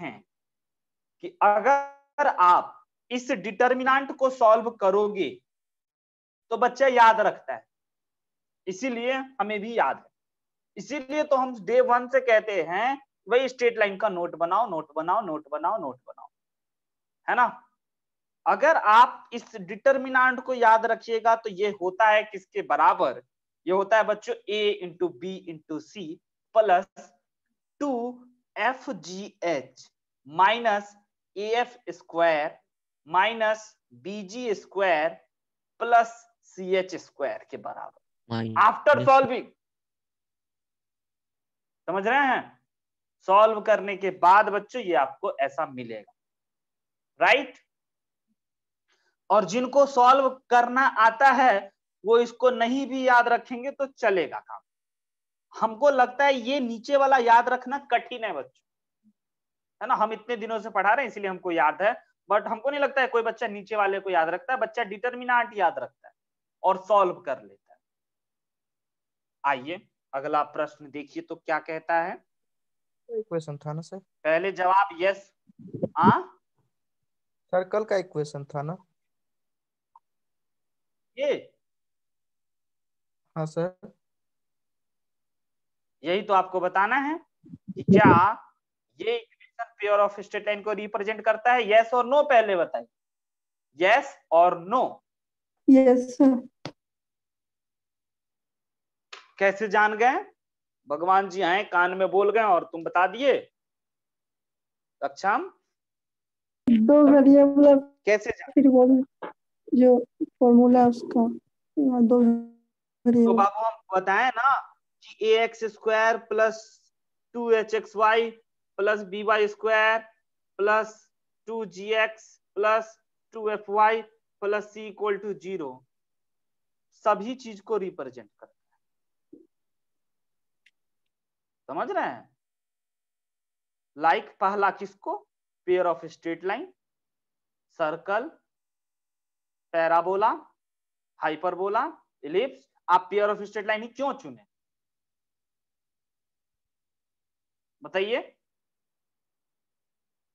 देखें कि अगर आप इस डिटर्मिनेंट को सॉल्व करोगे तो बच्चा याद रखता है, इसीलिए हमें भी याद है। इसीलिए तो हम डे 1 से कहते हैं वही स्ट्रेट लाइन का नोट बनाओ, नोट बनाओ, नोट बनाओ, नोट बनाओ, है ना। अगर आप इस डिटर्मिनेंट को याद रखिएगा तो ये होता है किसके बराबर, ये होता है बच्चों a into b into c plus 2fgh minus af square minus bg square plus ch square के बराबर आफ्टर सॉल्विंग। समझ रहे हैं? सॉल्व करने के बाद बच्चों ये आपको ऐसा मिलेगा, राइट। और जिनको सॉल्व करना आता है वो इसको नहीं भी याद रखेंगे तो चलेगा काम। हमको लगता है ये नीचे वाला याद रखना कठिन है बच्चों, है ना। हम इतने दिनों से पढ़ा रहे हैं इसलिए हमको याद है, बट हमको नहीं लगता है कोई बच्चा नीचे वाले को याद रखता है। बच्चा डिटर्मिनेंट याद रखता है और सॉल्व कर लेता है। आइए अगला प्रश्न देखिए तो क्या कहता है। इक्वेशन था ना सर? पहले जवाब यस। हाँ सर्कल का इक्वेशन था ना ये? हाँ सर। यही तो आपको बताना है कि क्या ये equation pair of straight line को रिप्रेजेंट करता है, यस और नो। पहले बताइए यस और नो। Yes sir. कैसे जान गए? भगवान जी आए कान में बोल गए और तुम बता दिए। अक्षम दो वेरिएबल कैसे जान? फिर वो जो फॉर्मूला उसका दो तो वेरिएबल। बाबू हम बताएं ना कि ax square plus 2hxy plus by square plus 2gx plus 2fy plus c equal to 0 सभी चीज को रिप्रेजेंट करता है। समझ रहे हैं? लाइक पहला किसको? Pair of straight line, circle, parabola, hyperbola, ellipse. आप पेयर ऑफ स्ट्रेट लाइन ही क्यों चुने बताइए?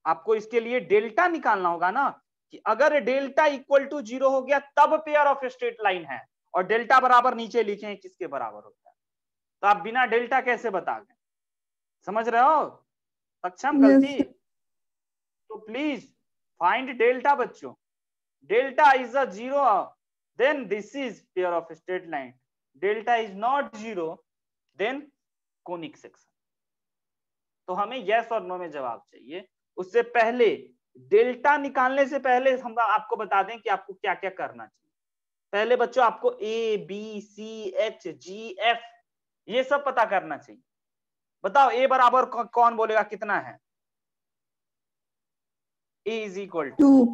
आपको इसके लिए डेल्टा निकालना होगा ना कि अगर डेल्टा इक्वल टू 0 हो गया तब पेयर ऑफ स्ट्रेट लाइन है, और डेल्टा बराबर नीचे लिखे हैं किसके बराबर होता है। तो आप बिना डेल्टा कैसे बता गए? समझ रहे हो? सक्षम गलती? तो प्लीज फाइंड डेल्टा बच्चों। Delta is a 0 then this is pair of straight line. Delta is not 0 then conic section. तो हमें यस और नो में जवाब चाहिए। उससे पहले डेल्टा निकालने से पहले हम आपको बता दें कि आपको क्या क्या करना चाहिए। पहले बच्चों आपको a b c h g f ये सब पता करना चाहिए। बताओ ए बराबर कौन बोलेगा कितना है? ए इज इक्वल टू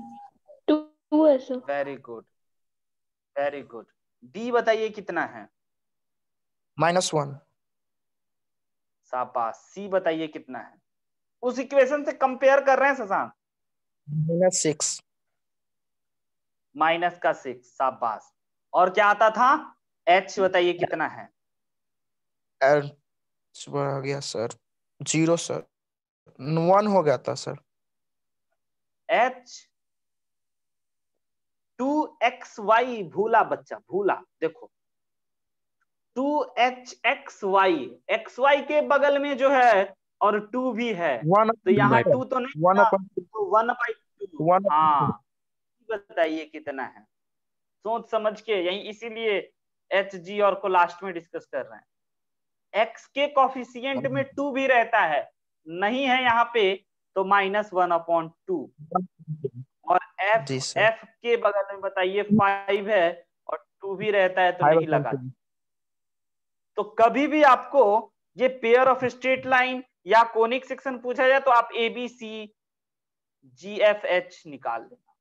2 है sir. Very good very good. B बताइए कितना है? -1। शाबाश। सी बताइए कितना है? उस इक्वेशन से कंपेयर कर रहे हैं शशांक। -6। माइनस का 6। शाबाश। और क्या आता था? एच बताइए कितना है? एच आ गया सर 0 सर 1 हो गया था सर। एच 2xy भूला बच्चा भूला। देखो 2hxy xy के बगल में जो है और 2 भी है 1 तो यहाँ 2 तो नहीं था, 1/2 तो 1/2। हाँ बताइए कितना है? सोच समझ के, यही इसीलिए एच जी और को लास्ट में डिस्कस कर रहे हैं। एक्स के कॉफिशिएंट में 2 भी रहता है, नहीं है यहाँ पे तो -1/2। और एफ जी सर। एफ के बगल में बताइए 5 है और 2 भी रहता है तो नहीं लगा। तो कभी भी आपको ये पेयर ऑफ स्ट्रेट लाइन या कोनिक सेक्शन पूछा जाए तो आप a b c g f h निकाल लेना।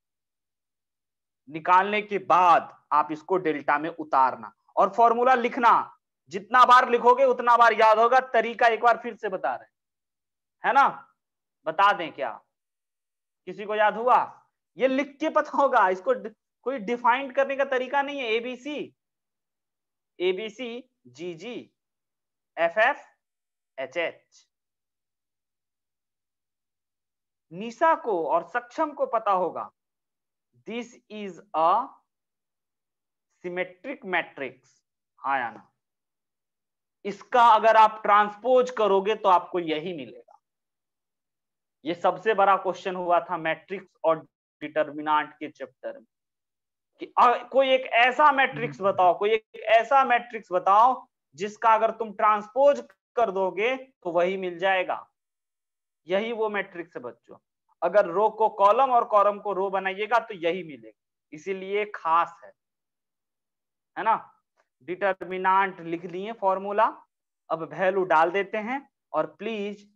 निकालने के बाद आप इसको डेल्टा में उतारना और फॉर्मूला लिखना। जितना बार लिखोगे उतना बार याद होगा। तरीका एक बार फिर से बता रहे है ना? बता दें क्या? किसी को याद हुआ? ये लिख के पता होगा, इसको कोई डिफाइन करने का तरीका नहीं है। एबीसी जी जी एफ एफ एच एच। निशा को और सक्षम को पता होगा this is a symmetric matrix, हाँ या ना? इसका अगर आप ट्रांसपोज करोगे तो आपको यही मिलेगा। ये सबसे बड़ा क्वेश्चन हुआ था मैट्रिक्स और डिटर्मिनेंट के चैप्टर में कि कोई एक ऐसा मैट्रिक्स बताओ, कोई एक ऐसा मैट्रिक्स बताओ जिसका अगर तुम ट्रांसपोज कर दोगे तो वही मिल जाएगा। यही वो मैट्रिक्स है बच्चों, अगर रो को कॉलम और कॉलम को रो बनाइएगा तो यही मिलेगा, इसीलिए खास है ना। डिटर्मिनेंट लिख लिए फॉर्मूला, अब वैल्यू डाल देते हैं और प्लीज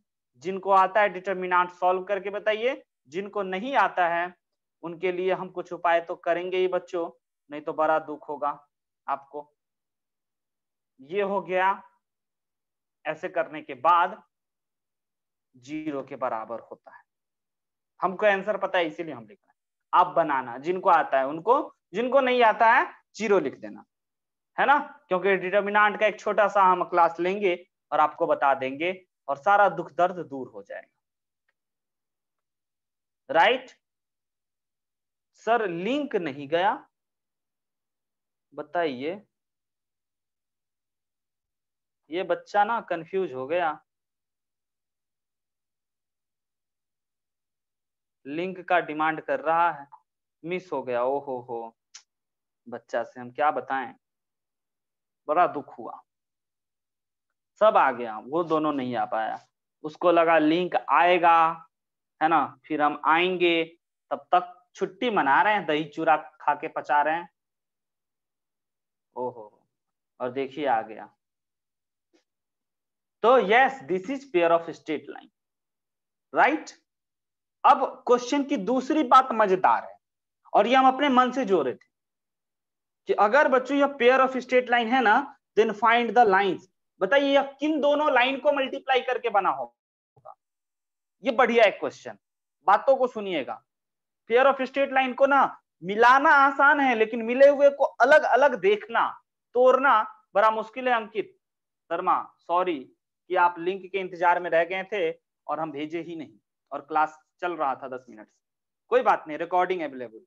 जिनको आता है डिटर्मिनेंट सॉल्व करके बताइए, जिनको नहीं आता है उनके लिए हम कुछ उपाय तो करेंगे ही बच्चों, नहीं तो बड़ा दुख होगा आपको। ये हो गया, ऐसे करने के बाद 0 के बराबर होता है। हमको आंसर पता है इसीलिए हम लिख रहे हैं, आप बनाना, जिनको आता है उनको, जिनको नहीं आता है 0 लिख देना, है ना, क्योंकि डिटर्मिनेंट का एक छोटा सा हम क्लास लेंगे और आपको बता देंगे और सारा दुख दर्द दूर हो जाएगा। राइट सर, लिंक नहीं गया, बताइए। ये बच्चा ना कंफ्यूज हो गया, लिंक का डिमांड कर रहा है, मिस हो गया। ओहो हो, बच्चा से हम क्या बताएं, बड़ा दुख हुआ। सब आ गया, वो दोनों नहीं आ पाया, उसको लगा लिंक आएगा, है ना, फिर हम आएंगे, तब तक छुट्टी मना रहे हैं, दही चूरा खा के पचा रहे हैं। ओहो, और देखिए आ गया। तो yes, this is pair of straight line, right. अब क्वेश्चन की दूसरी बात मजेदार है, और ये हम अपने मन से जोड़ रहे थे कि अगर बच्चों यह पेयर ऑफ स्ट्रेट लाइन है ना, देन फाइंड द लाइंस। बताइए यह किन दोनों लाइन को मल्टीप्लाई करके बना होगा। ये बढ़िया एक क्वेश्चन, बातों को सुनिएगा। पेयर ऑफ स्ट्रेट लाइन को ना मिलाना आसान है, लेकिन मिले हुए को अलग अलग देखना, तोड़ना बड़ा मुश्किल है। अंकित शर्मा, सॉरी कि आप लिंक के इंतजार में रह गए थे और हम भेजे ही नहीं, और क्लास चल रहा था 10 मिनट से। कोई बात नहीं, रिकॉर्डिंग अवेलेबल है।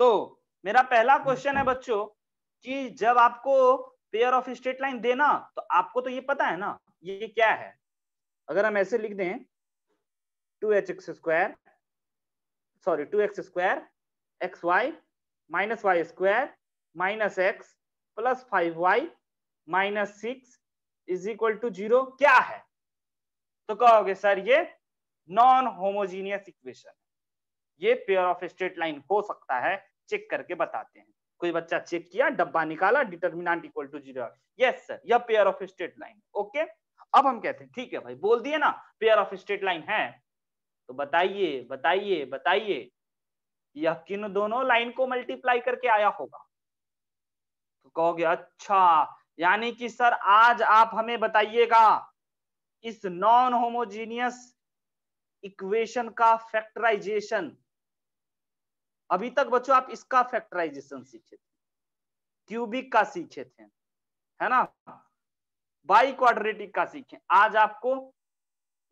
तो मेरा पहला क्वेश्चन है बच्चों कि जब आपको पेयर ऑफ स्ट्रेट लाइन देना, तो आपको तो ये पता है ना ये क्या है। अगर हम ऐसे लिख दें 2x square, sorry 2x square xy minus y square minus x plus 5y minus 6 is equal to 0 क्या है, तो कहोगे सर ये नॉन होमोजीनियस इक्वेशन, ये पेयर ऑफ स्ट्रेट लाइन हो सकता है, चेक करके बताते हैं। कोई बच्चा चेक किया, डब्बा निकाला, determinant equal to 0, yes sir यह pair of straight line. Okay, अब हम कहते हैं ठीक है भाई, बोल दिए ना पेयर ऑफ स्ट्रेट लाइन है, तो बताइए बताइए बताइए यह किन दोनों लाइन को मल्टीप्लाई करके आया होगा। तो कहोगे अच्छा, यानी कि सर आज आप हमें बताइएगा इस नॉन होमोजीनियस इक्वेशन का फैक्टराइजेशन। अभी तक बच्चों आप इसका फैक्टराइजेशन सीखे थे, क्यूबिक का सीखे थे, है ना, बाई क्वाड्रेटिक का सीखे। आज आपको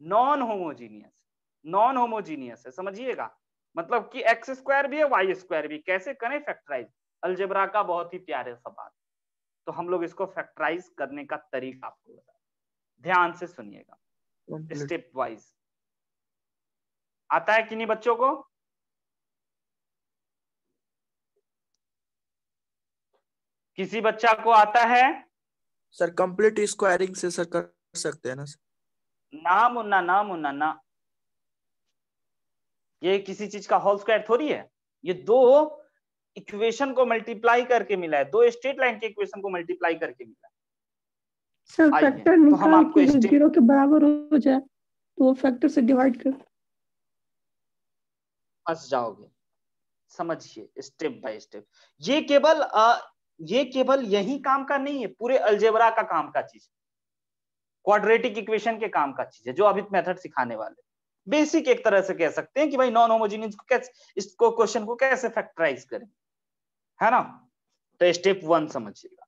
नॉन होमोजीनियस है, समझिएगा, मतलब कि एक्स स्क्वायर भी है वाई स्क्वायर भी, कैसे करें फैक्टराइज। अलजेब्रा का बहुत ही प्यारे सा बात, तो हम लोग इसको फैक्टराइज करने का तरीका आपको बता, ध्यान से सुनिएगा स्टेप वाइज। आता है कि नहीं बच्चों को? किसी बच्चा को आता है? सर कंप्लीट स्क्वायरिंग से सर कर सकते हैं ना सर? ना मुन्ना ना मुन्ना ना, ये किसी चीज का होल स्क्वायर थोड़ी है, ये दो इक्वेशन को मल्टीप्लाई करके मिला है, दो स्ट्रेट लाइन के इक्वेशन को मल्टीप्लाई करके मिला है। सर फैक्टर तो हम निकाल आपको के जो 0 के बराबर हो जाए तो वो फैक्टर से डिवाइड कर। फंस जाओगे, समझिए स्टेप बाय स्टेप। ये केवल यही काम का नहीं है, पूरे अलजेब्रा का काम का चीज, क्वाड्रेटिक इक्वेशन के काम का चीज है, जो अभी मेथड सिखाने वाले। बेसिक एक तरह से कह सकते हैं कि भाई नॉन होमोजीनियस को कैसे, इसको क्वेश्चन को कैसे फैक्टराइज करें, है ना। तो स्टेप 1 समझिएगा,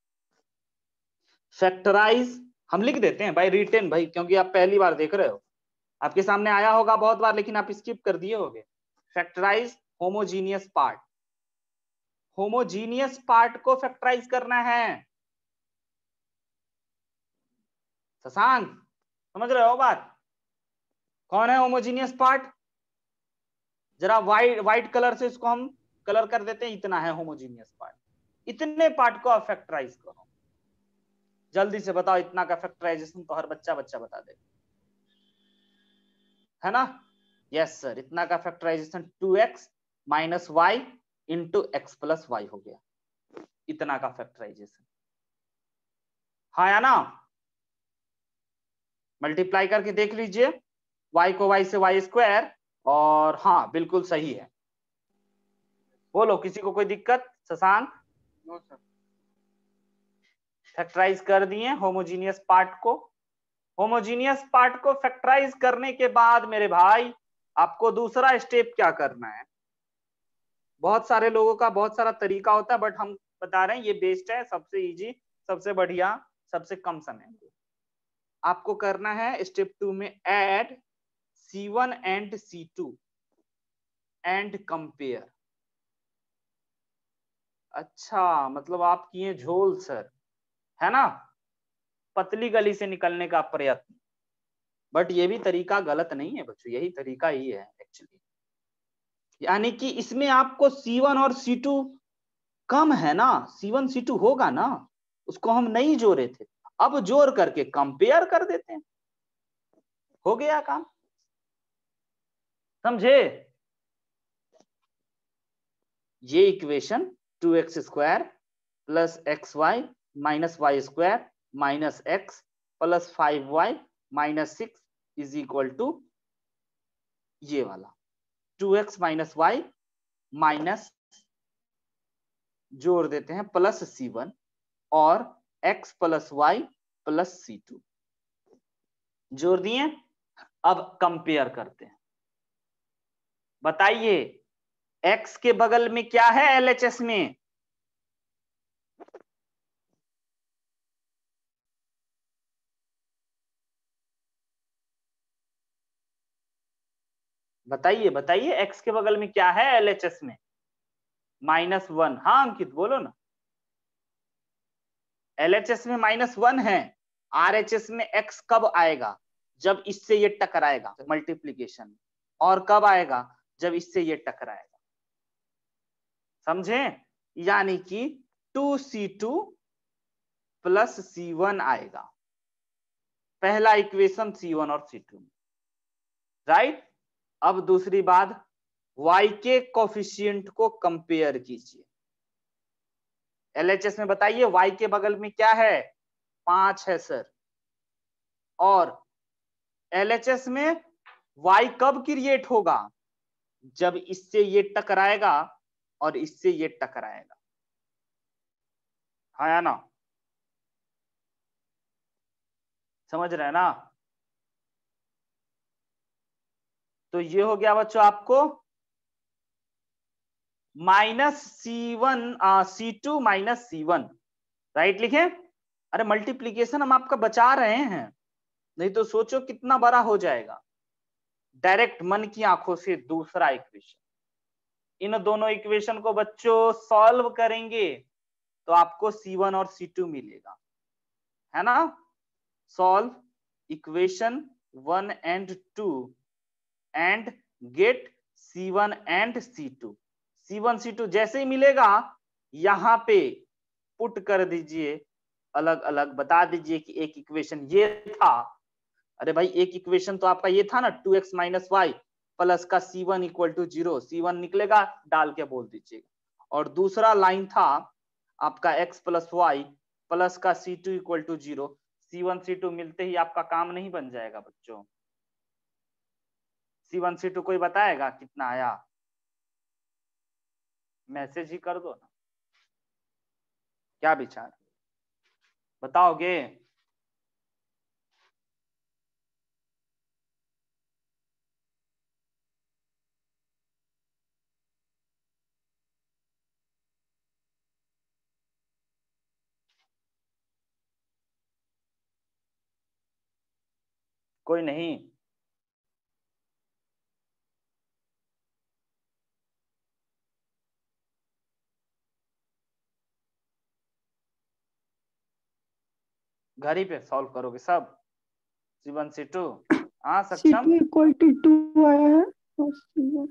फैक्टराइज हम लिख देते हैं भाई रिटेन भाई, क्योंकि आप पहली बार देख रहे हो, आपके सामने आया होगा बहुत बार, लेकिन आप स्किप कर दिए होगे। Factorize homogeneous part, homogeneous part को फैक्टराइज करना है। शशांक समझ रहे हो बात? कौन है होमोजीनियस पार्ट? जरा व्हाइट कलर से इसको हम कलर कर देते हैं। इतना है होमोजीनियस पार्ट, इतने पार्ट को आप फैक्टराइज करो। जल्दी से बताओ, इतना का फैक्टराइजेशन तो हर बच्चा बता दे, है ना? यस सर, इतना का factorization 2x minus y into x plus y हो गया, इतना का फैक्टराइजेशन। हाँ या ना? मल्टीप्लाई करके देख लीजिए, y को y से वाई स्क्वायर, और हाँ बिल्कुल सही है। बोलो, किसी को कोई दिक्कत? शशांक? No sir. फैक्टराइज कर दिए होमोजीनियस पार्ट को। होमोजीनियस पार्ट को फैक्टराइज करने के बाद मेरे भाई आपको दूसरा स्टेप क्या करना है? बहुत सारे लोगों का बहुत सारा तरीका होता है, बट हम बता रहे हैं ये बेस्ट है, सबसे इजी, सबसे बढ़िया, सबसे कम समय में। आपको करना है स्टेप 2 में add C1 and C2 and compare. अच्छा, मतलब आप किए झोल सर, है ना? पतली गली से निकलने का प्रयत्न, बट ये भी तरीका गलत नहीं है बच्चों, यही तरीका ही है एक्चुअली। यानी कि इसमें आपको C1 और C2 कम है ना, C1 C2 होगा ना, उसको हम नहीं जोड़े थे, अब जोड़ करके कंपेयर कर देते हैं, हो गया काम। समझे? ये equation 2x square plus x y minus y square minus x plus 5y minus 6 is equal to ये वाला 2x माइनस वाई माइनस, जोड़ देते हैं प्लस C1 और x plus Y plus C2, जोड़ दिए। अब कंपेयर करते हैं। बताइए x के बगल में क्या है LHS में? बताइए बताइए, x के बगल में क्या है LHS में? -1। हाँ अंकित बोलो ना। LHS में -1 है। RHS में x कब आएगा? जब इससे ये टकराएगा मल्टीप्लीकेशन में। और कब आएगा? जब इससे ये टकराएगा। समझे? यानी कि 2C2 प्लस C1 आएगा, पहला इक्वेशन C1 और C2 में, राइट? अब दूसरी बात, y के कोफिशिएंट को कंपेयर कीजिए। LHS में बताइए y के बगल में क्या है? 5 है सर। और LHS में y कब क्रिएट होगा? जब इससे ये टकराएगा और इससे ये टकराएगा, हाँ या ना? समझ रहे हैं ना? तो ये हो गया बच्चों आपको -C1 C2 minus C1, right? लिखे? अरे मल्टीप्लीकेशन हम आपका बचा रहे हैं, नहीं तो सोचो कितना बड़ा हो जाएगा। डायरेक्ट मन की आंखों से दूसरा इक्वेशन, इन दोनों इक्वेशन को बच्चों सॉल्व करेंगे तो आपको C1 और C2 मिलेगा, है ना? Solve equation 1 and 2 and get C1 and C2। C1 C2 जैसे ही मिलेगा यहां पे पुट कर दीजिए, अलग अलग बता दीजिए कि एक इक्वेशन ये था। अरे भाई एक इक्वेशन तो आपका ये था ना 2x माइनस वाई प्लस का C1 इक्वल टू 0, C1 निकलेगा डाल के बोल दीजिएगा। और दूसरा लाइन था आपका x प्लस वाई प्लस का C2 equal to 0, C1 C2 मिलते ही आपका काम नहीं बन जाएगा बच्चों। C1 C2 कोई बताएगा कितना आया? मैसेज ही कर दो ना, क्या विचार बताओगे? कोई नहीं? घर ही पे सॉल्व करोगे सब, C1 C2। हाँ C2 सक्षम, इक्वल टू 2 आया है और C1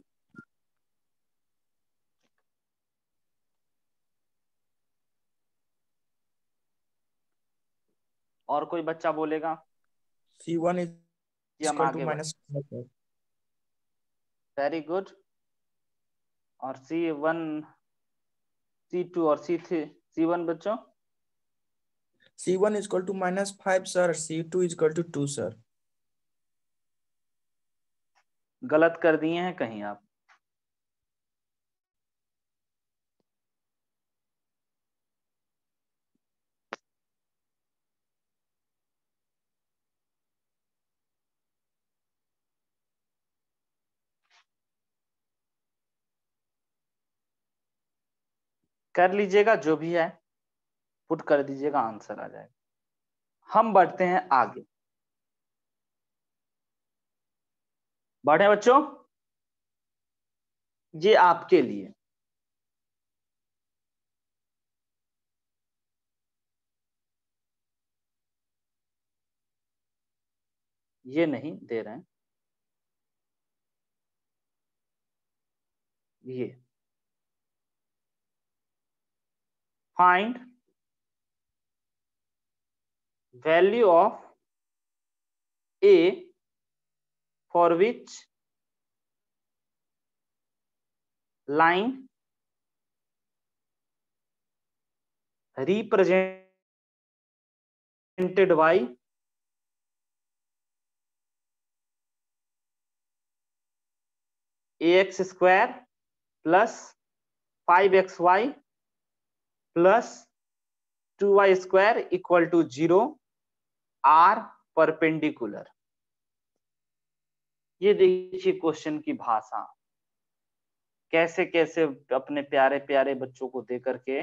और कोई बच्चा बोलेगा? C1 is कि हम equal to आगे बढ़े। minus very good. और C1 C2 और C3 C1 बच्चों? C1 is equal to -5 sir, C2 is equal to 2 sir। गलत कर दिए हैं कहीं आप। कर लीजिएगा, जो भी है पुट कर दीजिएगा, आंसर आ जाएगा। हम बढ़ते हैं आगे। बढ़े बच्चों, ये आपके लिए ये नहीं दे रहे हैं, ये find value of A for which line represented by ax square plus 5xy plus 2y square equal to 0 are perpendicular। ये देखिए क्वेश्चन की भाषा, कैसे कैसे अपने प्यारे प्यारे बच्चों को दे करके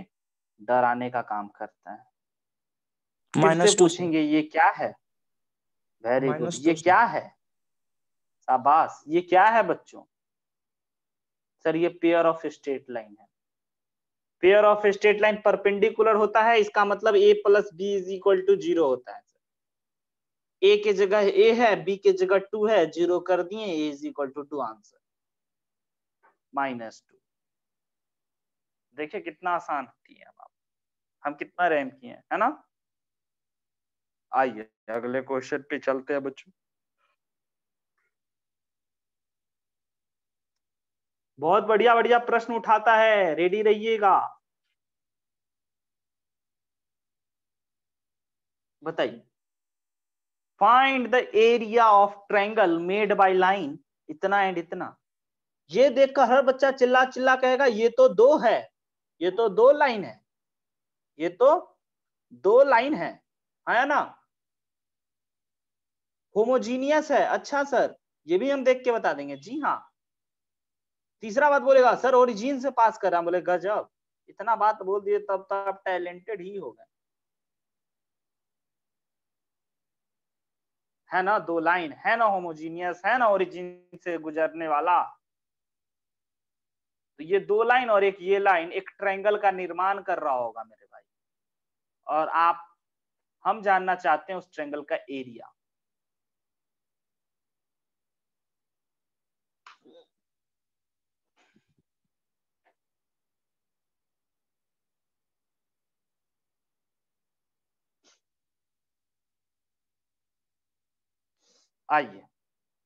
डराने का काम करता है। फिर से पूछेंगे ये क्या है? वेरी गुड, ये क्या है? शाबाश, ये क्या है बच्चों? सर ये पेयर ऑफ स्ट्रेट लाइन है। Pair of straight line perpendicular होता है, इसका मतलब a plus b is equal to 0 होता है। a के जगह a है, b के जगह 2 है, 0 कर दिए, a is equal to 2, answer -2। देखिए कितना आसान किए हम कितना रैम किए हैं, है ना। आइए अगले क्वेश्चन पे चलते हैं बच्चों। बहुत बढ़िया बढ़िया प्रश्न उठाता है, रेडी रहिएगा। बताइए, find the area of triangle made by line इतना एंड इतना। ये देखकर हर बच्चा चिल्ला चिल्ला कहेगा ये तो 2 है, ये तो 2 लाइन है, ये तो 2 लाइन है ना, होमोजीनियस है। अच्छा सर, ये भी हम देख के बता देंगे। जी हाँ। तीसरा बात बोलेगा सर ओरिजिन से पास कर रहा, बोले गजब, इतना बात बोल दिए तब तो आप टैलेंटेड ही हो गए, है ना। 2 लाइन है ना, होमोजीनियस है ना, ओरिजिन से गुजरने वाला। तो ये 2 लाइन और एक ये लाइन एक ट्रायंगल का निर्माण कर रहा होगा मेरे भाई, और हम जानना चाहते हैं उस ट्रायंगल का एरिया। आइए,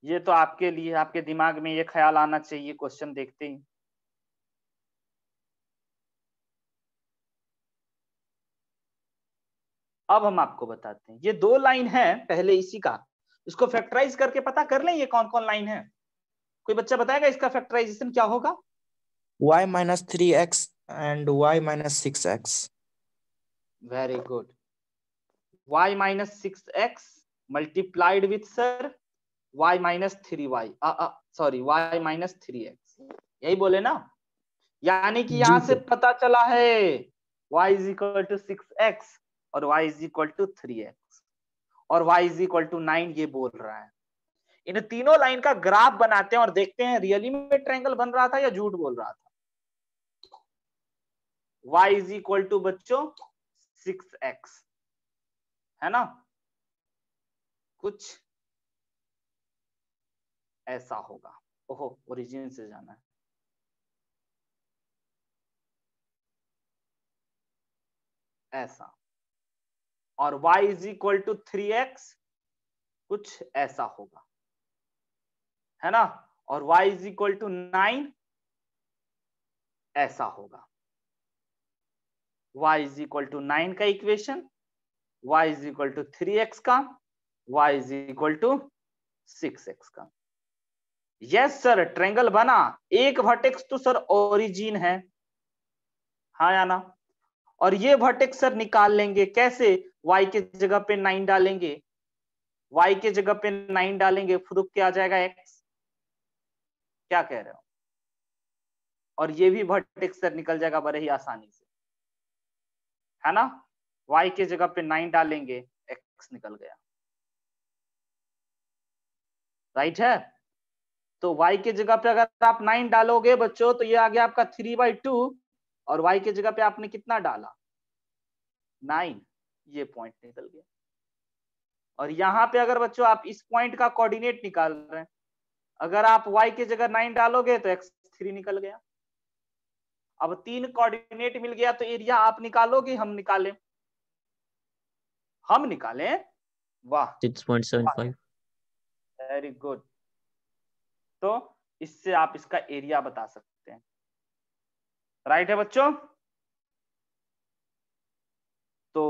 ये तो आपके लिए, आपके दिमाग में ये ख्याल आना चाहिए क्वेश्चन देखते ही। अब हम आपको बताते हैं, ये 2 लाइन है, पहले इसी का इसको फैक्टराइज करके पता कर लें ये कौन कौन लाइन है। कोई बच्चा बताएगा इसका फैक्टराइजेशन क्या होगा? y minus 3x and y minus 6x। Very good. y minus 6x multiplied with sir y minus 3y, sorry y minus 3x, यही बोले ना। यानी कि यहां से पता चला है y is equal to 6x और y is equal to 3x और y is equal to 9, ये बोल रहा है। इन तीनों लाइन का ग्राफ बनाते हैं और देखते हैं रियली में ट्रायंगल बन रहा था या झूठ बोल रहा था। y is equal to बच्चों 6x, है ना, कुछ ऐसा होगा। ओहो, ओरिजिन से जाना है। ऐसा, और y is equal to 3x, कुछ ऐसा होगा, है ना, और y इज इक्वल टू 9 ऐसा होगा। y इज इक्वल टू 9 का equation, y is equal to 3x का, y is equal to 6x का। यस सर, ट्रायंगल बना। एक वर्टेक्स तो सर ओरिजिन है, हाँ या ना, और ये वर्टेक्स सर निकाल लेंगे कैसे, y के जगह पे 9 डालेंगे, y के जगह पे 9 डालेंगे, प्रूफ क्या आ जाएगा x, क्या कह रहे हो, और ये भी वर्टेक्स सर निकल जाएगा बड़े ही आसानी से, है ना, y के जगह पे 9 डालेंगे, x निकल गया, राइट है। तो y के जगह पे अगर आप 9 डालोगे बच्चों तो ये आ गया आपका 3/2, और y के जगह पे आपने कितना डाला 9, ये पॉइंट निकल गया। और यहाँ पे अगर बच्चों आप इस पॉइंट का कोऑर्डिनेट निकाल रहे हैं, अगर आप y के जगह 9 डालोगे तो x 3 निकल गया। अब 3 कोऑर्डिनेट मिल गया तो एरिया आप निकालोगे, हम निकालें, हम निकालें, वाह 6.75। Very good. तो इससे आप इसका एरिया बता सकते हैं, राइट है बच्चों। तो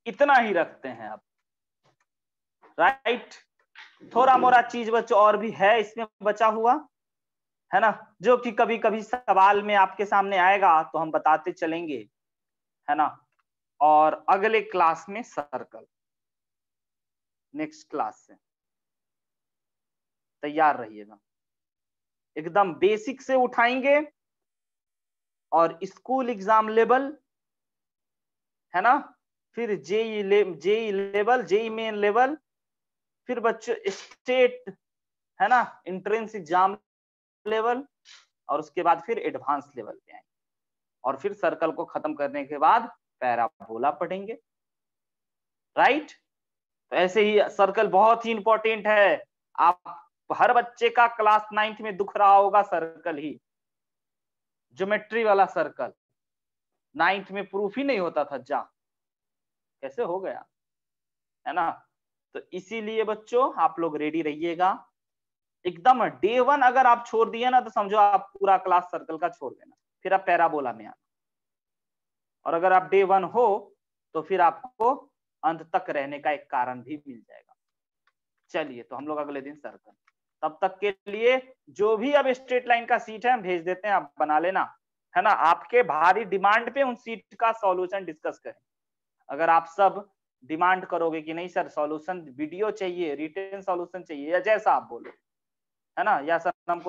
इतना ही रखते हैं अब, राइट। थोड़ा मोड़ा चीज बच्चों और भी है इसमें बचा हुआ, है ना, जो कि कभी कभी सवाल में आपके सामने आएगा तो हम बताते चलेंगे, है ना। और अगले क्लास में सर्कल, नेक्स्ट क्लास से तैयार रहिएगा, एकदम बेसिक से उठाएंगे, और स्कूल एग्जाम लेवल, है ना, फिर JEE level, JEE main level, फिर बच्चों स्टेट, है ना, एंट्रेंस एग्जाम लेवल, और उसके बाद फिर एडवांस लेवल पे आएंगे, और फिर सर्कल को खत्म करने के बाद पैराबोला पढ़ेंगे, राइट। तो ऐसे ही सर्कल बहुत ही इंपॉर्टेंट है, आप हर बच्चे का क्लास 9th में दुख रहा होगा सर्कल ही, ज्योमेट्री वाला सर्कल 9th में प्रूफ ही नहीं होता था, जा कैसे हो गया, है ना। तो इसीलिए बच्चों आप लोग रेडी रहिएगा, एकदम डे 1 अगर आप छोड़ दिए ना तो समझो आप पूरा क्लास सर्कल का छोड़ देना, फिर आप पैराबोला में आना, और अगर आप डे 1 हो तो फिर आपको अंत तक रहने का एक कारण भी मिल जाएगा। चलिए, तो हम लोग अगले दिन सर्कल, तब तक के लिए जो भी अब स्ट्रेट लाइन का सीट है हम भेज देते हैं, आप बना लेना, है ना। आपके भारी डिमांड पे उन सीट का सॉल्यूशन डिस्कस करें। अगर आप सब डिमांड करोगे कि नहीं सर सॉल्यूशन वीडियो चाहिए, रिटन सॉल्यूशन चाहिए, या जैसा आप बोलो, है ना, या सर हमको